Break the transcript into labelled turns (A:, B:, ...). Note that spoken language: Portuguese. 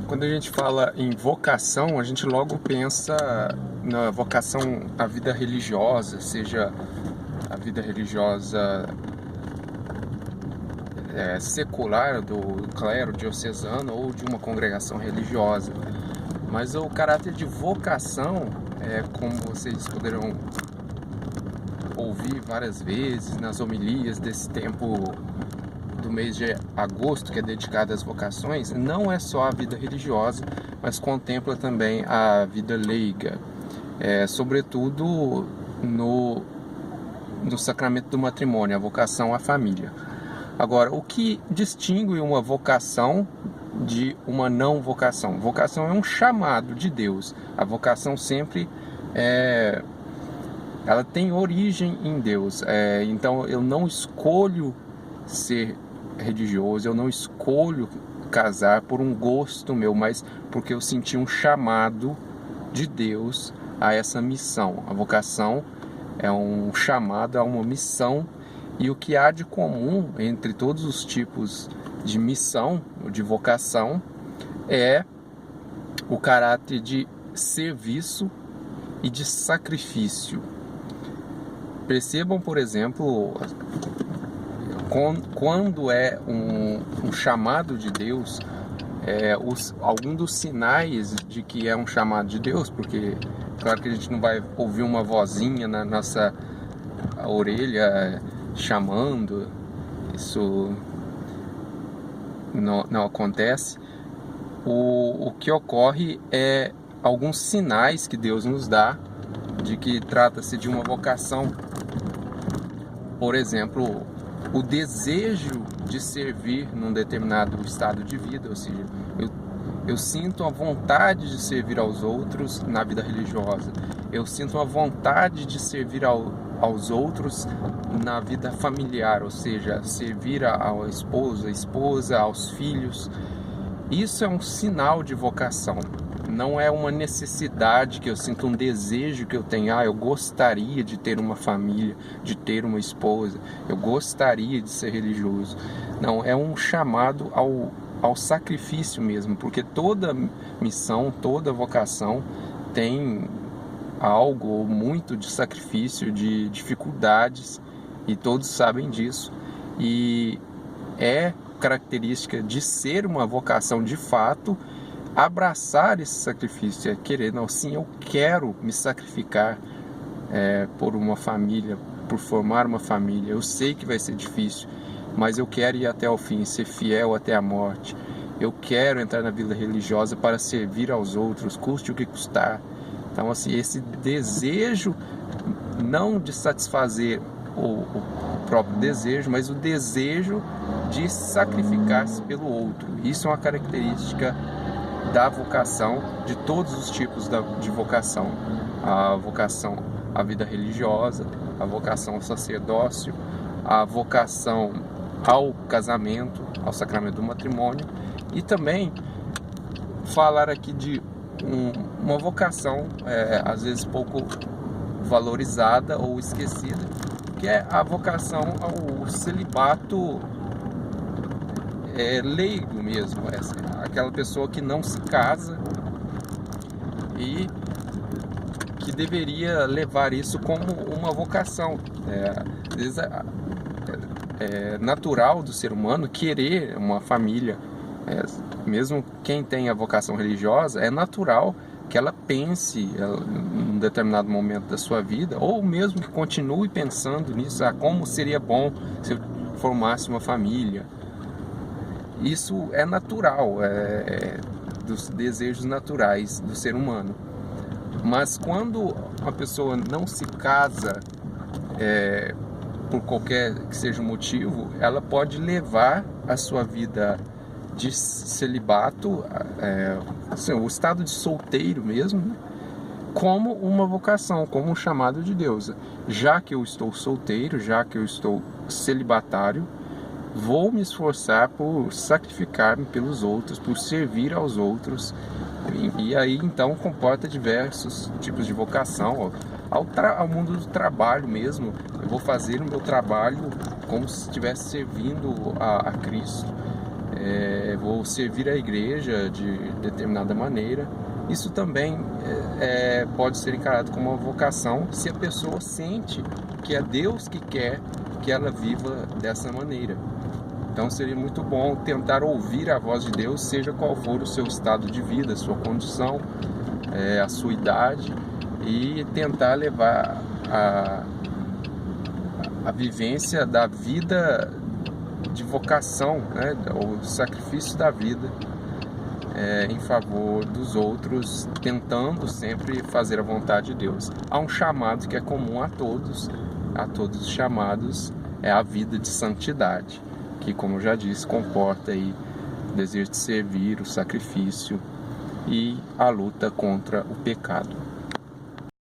A: Quando a gente fala em vocação, a gente logo pensa na vocação à vida religiosa, seja a vida religiosa secular do clero diocesano ou de uma congregação religiosa. Mas o caráter de vocação, como vocês poderão ouvir várias vezes nas homilias desse tempo do mês de agosto, que é dedicado às vocações, não é só a vida religiosa, mas contempla também a vida leiga, sobretudo no sacramento do matrimônio, a vocação à família. Agora, o que distingue uma vocação de uma não vocação? Vocação é um chamado de Deus. A vocação sempre ela tem origem em Deus. Então eu não escolho ser religioso, eu não escolho casar por um gosto meu, mas porque eu senti um chamado de Deus a essa missão. A vocação é um chamado a uma missão, e o que há de comum entre todos os tipos de missão, de vocação, é o caráter de serviço e de sacrifício. Percebam, por exemplo, quando é um chamado de Deus, algum dos sinais de que é um chamado de Deus, porque claro que a gente não vai ouvir uma vozinha na nossa orelha chamando, isso não acontece. O que ocorre é alguns sinais que Deus nos dá de que trata-se de uma vocação. Por exemplo, o desejo de servir num determinado estado de vida, ou seja, eu sinto a vontade de servir aos outros na vida religiosa, eu sinto a vontade de servir aos outros na vida familiar, ou seja, servir ao esposo, à esposa, aos filhos. Isso é um sinal de vocação. Não é uma necessidade que eu sinto, um desejo que eu tenho. Eu gostaria de ter uma família, de ter uma esposa, eu gostaria de ser religioso. Não, é um chamado ao sacrifício mesmo, porque toda missão, toda vocação tem algo muito de sacrifício, de dificuldades, e todos sabem disso. E é característica de ser uma vocação de fato abraçar esse sacrifício, querer, não, sim, eu quero me sacrificar por uma família, por formar uma família. Eu sei que vai ser difícil, mas eu quero ir até o fim, ser fiel até a morte. Eu quero entrar na vida religiosa para servir aos outros, custe o que custar. Então, assim, esse desejo não de satisfazer o próprio desejo, mas o desejo de sacrificar-se pelo outro. Isso é uma característica da vocação, de todos os tipos de vocação. A vocação à vida religiosa, a vocação ao sacerdócio, a vocação ao casamento, ao sacramento do matrimônio, e também falar aqui de uma vocação às vezes pouco valorizada ou esquecida, que é a vocação ao celibato leigo mesmo, aquela pessoa que não se casa e que deveria levar isso como uma vocação. Às vezes é natural do ser humano querer uma família, mesmo quem tem a vocação religiosa, é natural que ela pense em um determinado momento da sua vida, ou mesmo que continue pensando nisso, como seria bom se eu formasse uma família. Isso é natural, dos desejos naturais do ser humano. Mas quando uma pessoa não se casa por qualquer que seja o motivo, ela pode levar a sua vida de celibato, o estado de solteiro mesmo, né, como uma vocação, como um chamado de Deus. Já que eu estou solteiro, já que eu estou celibatário, vou me esforçar por sacrificar-me pelos outros, por servir aos outros. E aí então comporta diversos tipos de vocação, ao mundo do trabalho mesmo. Eu vou fazer o meu trabalho como se estivesse servindo a Cristo. vou servir a igreja de determinada maneira. Isso também pode ser encarado como uma vocação se a pessoa sente que é Deus que quer que ela viva dessa maneira. Então seria muito bom tentar ouvir a voz de Deus, seja qual for o seu estado de vida, a sua condição, a sua idade, e tentar levar a vivência da vida de vocação, né, o sacrifício da vida em favor dos outros, tentando sempre fazer a vontade de Deus. Há um chamado que é comum a todos os chamados, é a vida de santidade, que, como eu já disse, comporta aí o desejo de servir, o sacrifício e a luta contra o pecado.